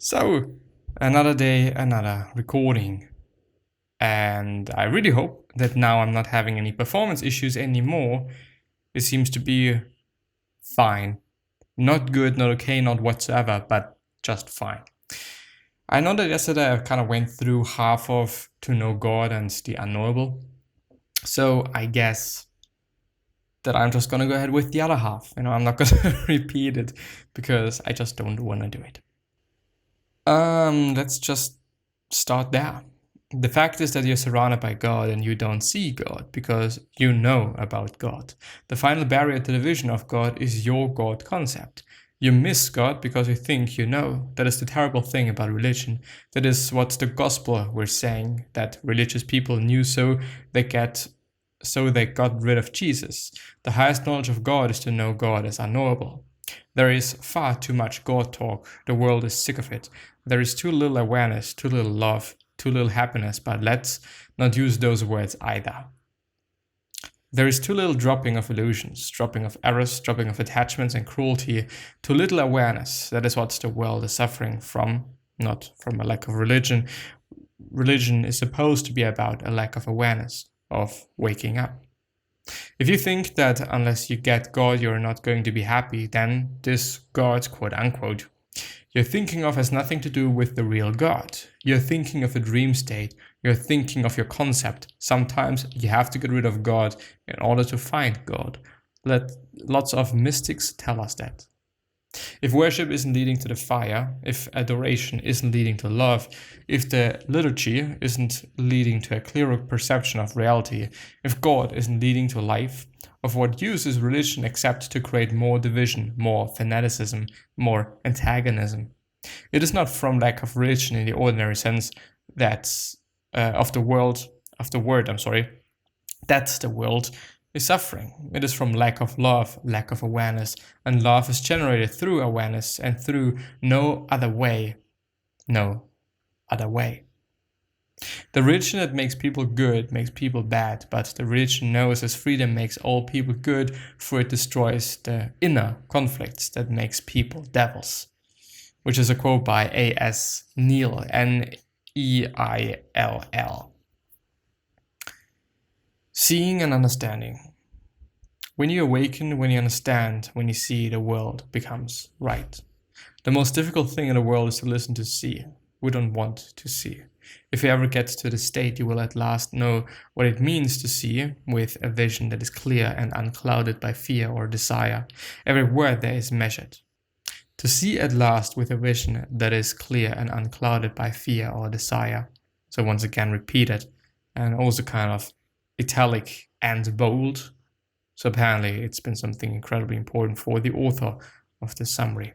So, another day, another recording. And I really hope that now I'm not having any performance issues anymore. It seems to be fine. Not good, not okay, not whatsoever, but just fine. I know that yesterday I kind of went through half of To Know God and the Unknowable. So I guess that I'm just going to go ahead with the other half. I'm not going to repeat it because I just don't want to do it. Let's just start there. The fact is that you're surrounded by God and you don't see God because you know about God. The final barrier to the vision of God is your God concept. You miss God because you think you know. That is the terrible thing about religion. That is what the gospel we're saying, that religious people knew so they got rid of Jesus. The highest knowledge of God is to know God as unknowable. There is far too much God talk. The world is sick of it. There is too little awareness, too little love, too little happiness, but let's not use those words either. There is too little dropping of illusions, dropping of errors, dropping of attachments and cruelty, too little awareness. That is what the world is suffering from, not from a lack of religion. Religion is supposed to be about a lack of awareness, of waking up. If you think that unless you get God, you're not going to be happy, then this God, quote unquote, you're thinking of has nothing to do with the real God. You're thinking of a dream state. You're thinking of your concept. Sometimes you have to get rid of God in order to find God. Lots of mystics tell us that. If worship isn't leading to the fire, if adoration isn't leading to love, if the liturgy isn't leading to a clearer perception of reality, if God isn't leading to life, of what use is religion except to create more division, more fanaticism, more antagonism? It is not from lack of religion in the ordinary sense that's that the world is suffering. It is from lack of love, lack of awareness, and love is generated through awareness and through no other way. No other way. The religion that makes people good makes people bad, but the religion knows as freedom makes all people good, for it destroys the inner conflicts that makes people devils. Which is a quote by A.S. Neil, N-E-I-L-L. Seeing and understanding. When you awaken, when you understand, when you see, the world becomes right. The most difficult thing in the world is to listen to see. We don't want to see. If you ever get to the state, you will at last know what it means to see with a vision that is clear and unclouded by fear or desire. Every word there is measured. To see at last with a vision that is clear and unclouded by fear or desire. So once again repeated and also kind of italic and bold. So apparently it's been something incredibly important for the author of the summary.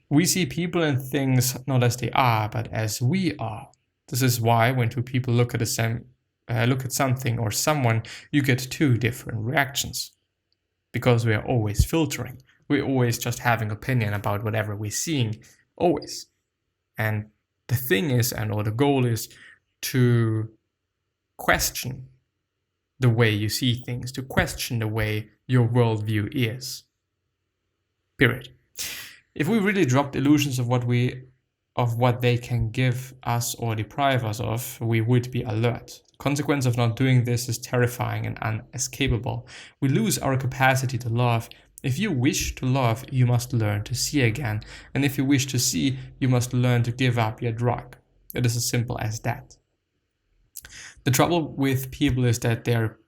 We see people and things not as they are, but as we are. This is why when two people look at something or someone, you get two different reactions. Because we are always filtering. We're always just having opinion about whatever we're seeing. Always. And the thing is, or the goal is, to question the way you see things, to question the way your worldview is. Period. If we really dropped illusions of what they can give us or deprive us of, we would be alert. The consequence of not doing this is terrifying and unescapable. We lose our capacity to love. If you wish to love, you must learn to see again. And if you wish to see, you must learn to give up your drug. It is as simple as that. The trouble with people is that they're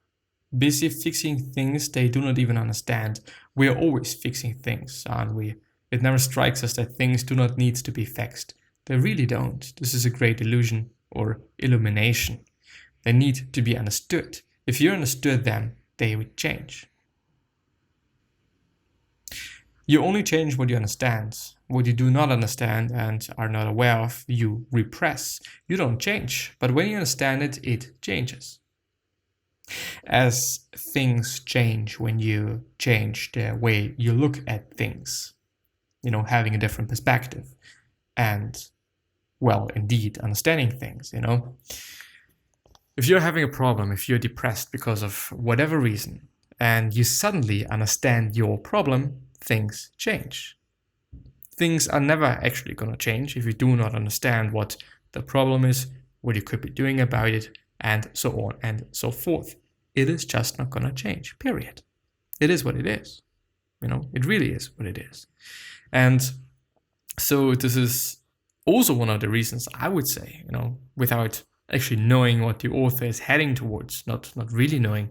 busy fixing things they do not even understand. We are always fixing things, aren't we? It never strikes us that things do not need to be fixed. They really don't. This is a great illusion or illumination. They need to be understood. If you understood them, they would change. You only change what you understand. What you do not understand and are not aware of, you repress. You don't change, but when you understand it, it changes. As things change when you change the way you look at things. Having a different perspective and, indeed, understanding things, If you're having a problem, if you're depressed because of whatever reason, and you suddenly understand your problem, things change. things are never actually going to change if you do not understand what the problem is, what you could be doing about it, and so on and so forth. It is just not going to change, period. It is what it is. It really is what it is. And so this is also one of the reasons I would say, without actually knowing what the author is heading towards, not really knowing,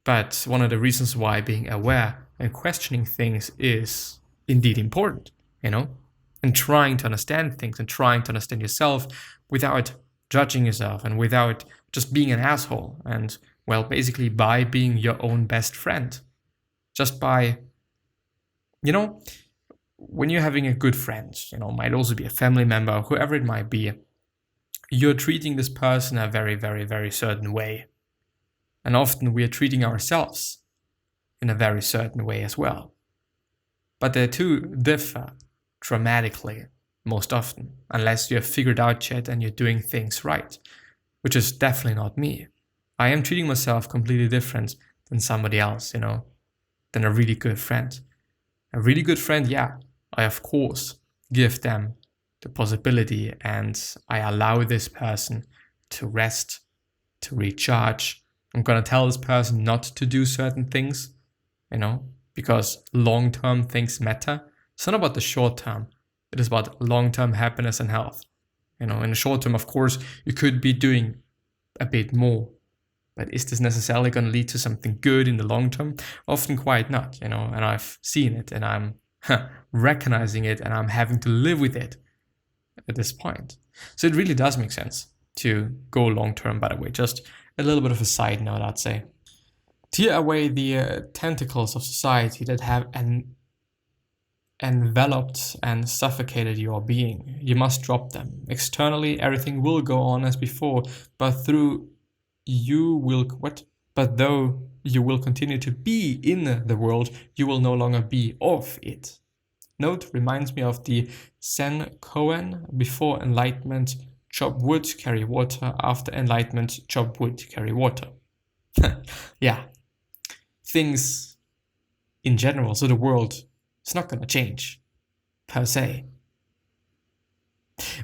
but one of the reasons why being aware and questioning things is indeed important, and trying to understand things and trying to understand yourself without judging yourself and without just being an asshole, and basically by being your own best friend. Just by, when you're having a good friend, might also be a family member, whoever it might be, you're treating this person a very, very, very certain way. And often we are treating ourselves in a very certain way as well. But the two differ dramatically most often, unless you have figured out yet and you're doing things right, which is definitely not me. I am treating myself completely different than somebody else, than a really good friend. A really good friend, yeah, I of course give them the possibility and I allow this person to rest, to recharge. I'm going to tell this person not to do certain things, because long-term things matter. It's not about the short term. It is about long-term happiness and health. In the short term, of course, you could be doing a bit more. But is this necessarily going to lead to something good in the long term? Often quite not, and I've seen it and I'm recognizing it and I'm having to live with it at this point. So it really does make sense to go long term, by the way. Just a little bit of a side note, I'd say. Tear away the tentacles of society that have enveloped and suffocated your being. You must drop them. Externally, everything will go on as before, but though you will continue to be in the world, you will no longer be of it. Note reminds me of the Zen koan: before enlightenment, chop wood, carry water. After enlightenment, chop wood, carry water. Yeah. Things in general, so the world is not going to change, per se.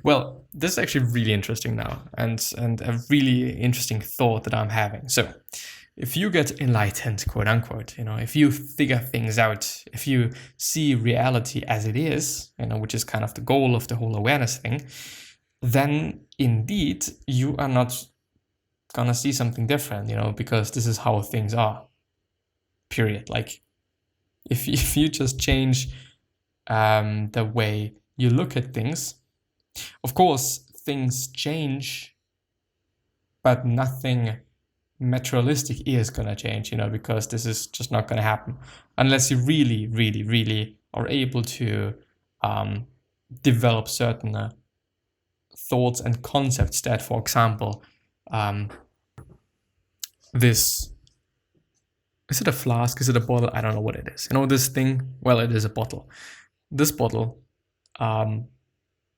Well, this is actually really interesting now, and a really interesting thought that I'm having. So, if you get enlightened, quote unquote, if you figure things out, if you see reality as it is, which is kind of the goal of the whole awareness thing, then indeed you are not gonna see something different, because this is how things are. Period. Like, if you just change the way you look at things, of course things change, but nothing materialistic is gonna change, because this is just not gonna happen unless you really, really, really are able to develop certain thoughts and concepts that, for example, this. Is it a flask? Is it a bottle? I don't know what it is. This thing, well, it is a bottle. This bottle,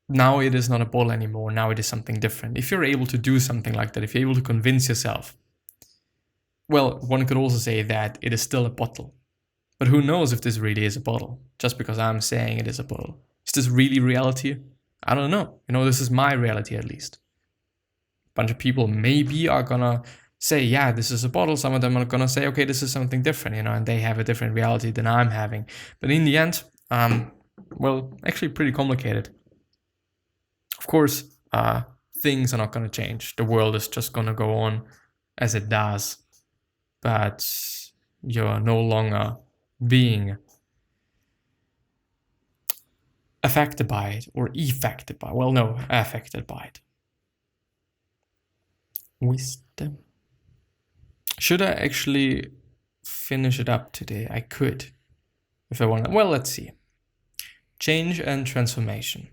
now it is not a bottle anymore. Now it is something different. If you're able to do something like that, if you're able to convince yourself, well, one could also say that it is still a bottle. But who knows if this really is a bottle, just because I'm saying it is a bottle. Is this really reality? I don't know. This is my reality at least. A bunch of people maybe are gonna say, yeah, this is a bottle. Some of them are going to say, okay, this is something different, and they have a different reality than I'm having. But in the end, actually pretty complicated. Of course, things are not going to change. The world is just going to go on as it does. But you're no longer being affected by it or affected by it. Wisdom. Should I actually finish it up today? I could, if I want to. Well, let's see. Change and transformation.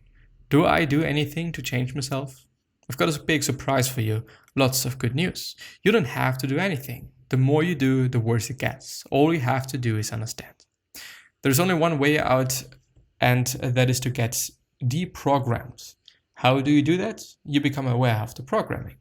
Do I do anything to change myself? I've got a big surprise for you. Lots of good news. You don't have to do anything. The more you do, the worse it gets. All you have to do is understand. There's only one way out, and that is to get deprogrammed. How do you do that? You become aware of the programming.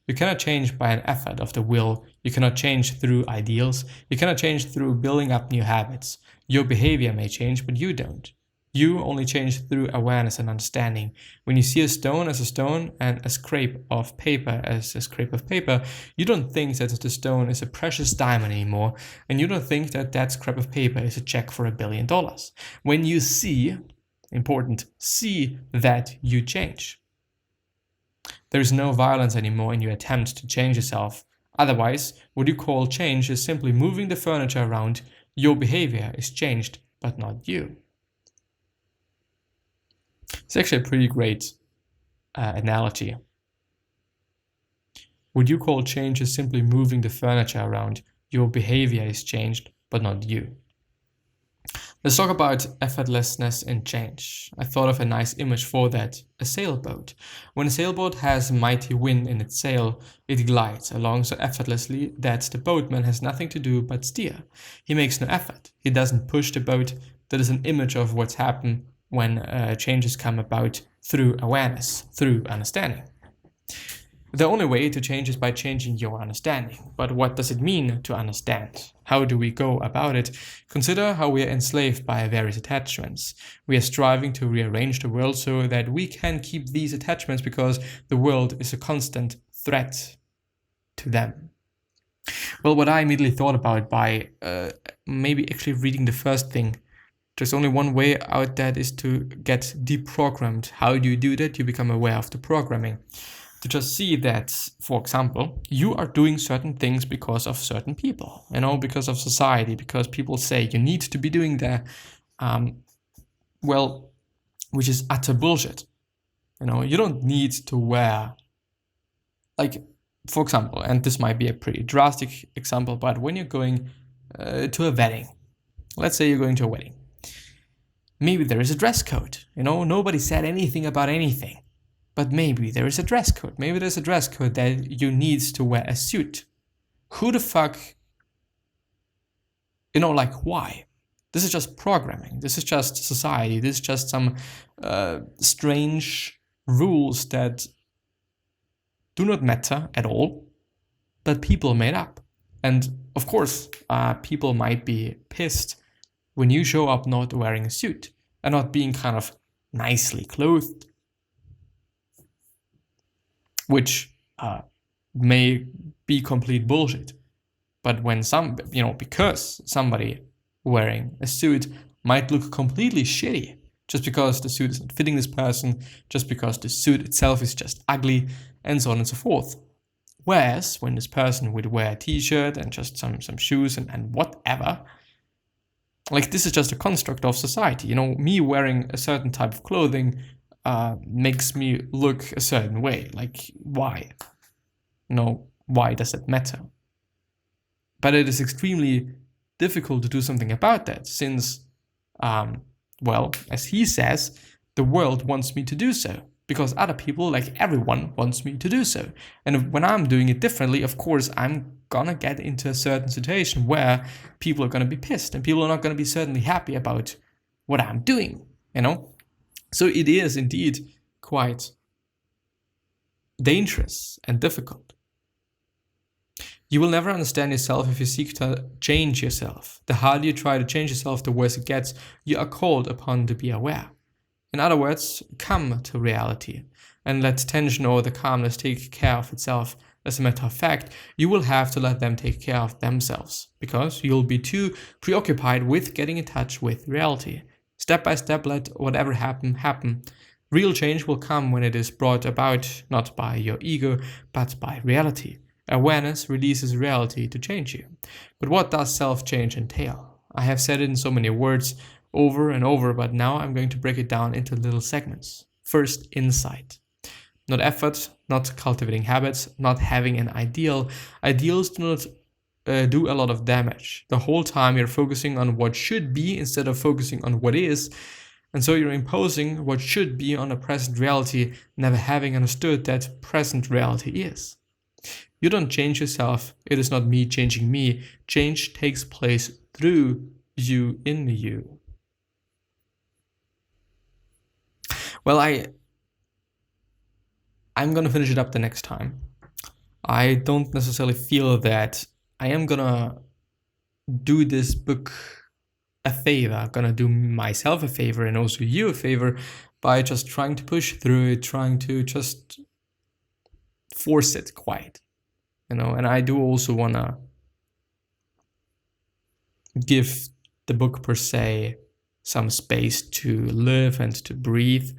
You cannot change by an effort of the will. You cannot change through ideals. You cannot change through building up new habits. Your behavior may change, but you don't. You only change through awareness and understanding. When you see a stone as a stone and a scrape of paper as a scrape of paper, you don't think that the stone is a precious diamond anymore, and you don't think that that scrap of paper is a check for $1 billion. When you see, important, see that, you change. There is no violence anymore in your attempt to change yourself. Otherwise, what you call change is simply moving the furniture around. Your behavior is changed, but not you. It's actually a pretty great analogy. What you call change is simply moving the furniture around. Your behavior is changed, but not you. Let's talk about effortlessness in change. I thought of a nice image for that, a sailboat. When a sailboat has mighty wind in its sail, it glides along so effortlessly that the boatman has nothing to do but steer. He makes no effort. He doesn't push the boat. That is an image of what's happened when changes come about through awareness, through understanding. The only way to change is by changing your understanding. But what does it mean to understand? How do we go about it? Consider how we are enslaved by various attachments. We are striving to rearrange the world so that we can keep these attachments because the world is a constant threat to them. Well, what I immediately thought about by maybe actually reading the first thing, there's only one way out, that is to get deprogrammed. How do you do that? You become aware of the programming. To just see that, for example, you are doing certain things because of certain people, because of society, because people say you need to be doing that, which is utter bullshit. You don't need to wear, for example, and this might be a pretty drastic example, but when you're going to a wedding, let's say you're going to a wedding, maybe there is a dress code. Nobody said anything about anything. But maybe there is a dress code. Maybe there's a dress code that you need to wear a suit. Who the fuck, why? This is just programming. This is just society. This is just some strange rules that do not matter at all, but people made up. And of course, people might be pissed when you show up not wearing a suit and not being kind of nicely clothed, which may be complete bullshit. But when because somebody wearing a suit might look completely shitty just because the suit isn't fitting this person, just because the suit itself is just ugly, and so on and so forth. Whereas when this person would wear a t-shirt and just some shoes and whatever, this is just a construct of society. Me wearing a certain type of clothing makes me look a certain way. Why? Why does it matter? But it is extremely difficult to do something about that since, as he says, the world wants me to do so. Because other people, everyone, wants me to do so. And when I'm doing it differently, of course, I'm gonna get into a certain situation where people are gonna be pissed and people are not gonna be certainly happy about what I'm doing, So it is indeed quite dangerous and difficult. You will never understand yourself if you seek to change yourself. The harder you try to change yourself, the worse it gets. You are called upon to be aware. In other words, come to reality and let tension or the calmness take care of itself. As a matter of fact, you will have to let them take care of themselves because you'll be too preoccupied with getting in touch with reality. Step by step, let whatever happen. Real change will come when it is brought about not by your ego, but by reality. Awareness releases reality to change you. But what does self-change entail? I have said it in so many words over and over, but now I'm going to break it down into little segments. First, insight. Not effort, not cultivating habits, not having an ideal. Ideals do not do a lot of damage. The whole time you're focusing on what should be instead of focusing on what is. And so you're imposing what should be on a present reality, never having understood that present reality is. You don't change yourself. It is not me changing me. Change takes place through you, in you. Well, I'm going to finish it up the next time. I don't necessarily feel that I am going to do this book a favor, gonna do myself a favor and also you a favor by just trying to push through it, trying to just force it quite, and I do also wanna give the book per se some space to live and to breathe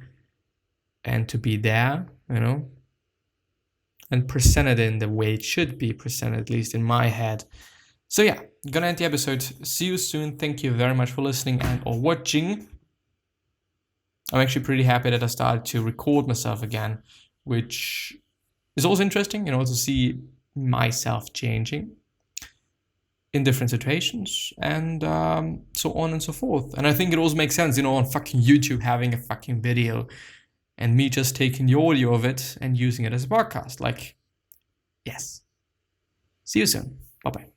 and to be there, and present it in the way it should be presented, at least in my head. So yeah, gonna end the episode. See you soon. Thank you very much for listening and or watching. I'm actually pretty happy that I started to record myself again, which is also interesting, to see myself changing in different situations and so on and so forth. And I think it also makes sense, on fucking YouTube having a fucking video and me just taking the audio of it and using it as a podcast. Like, yes. See you soon. Bye-bye.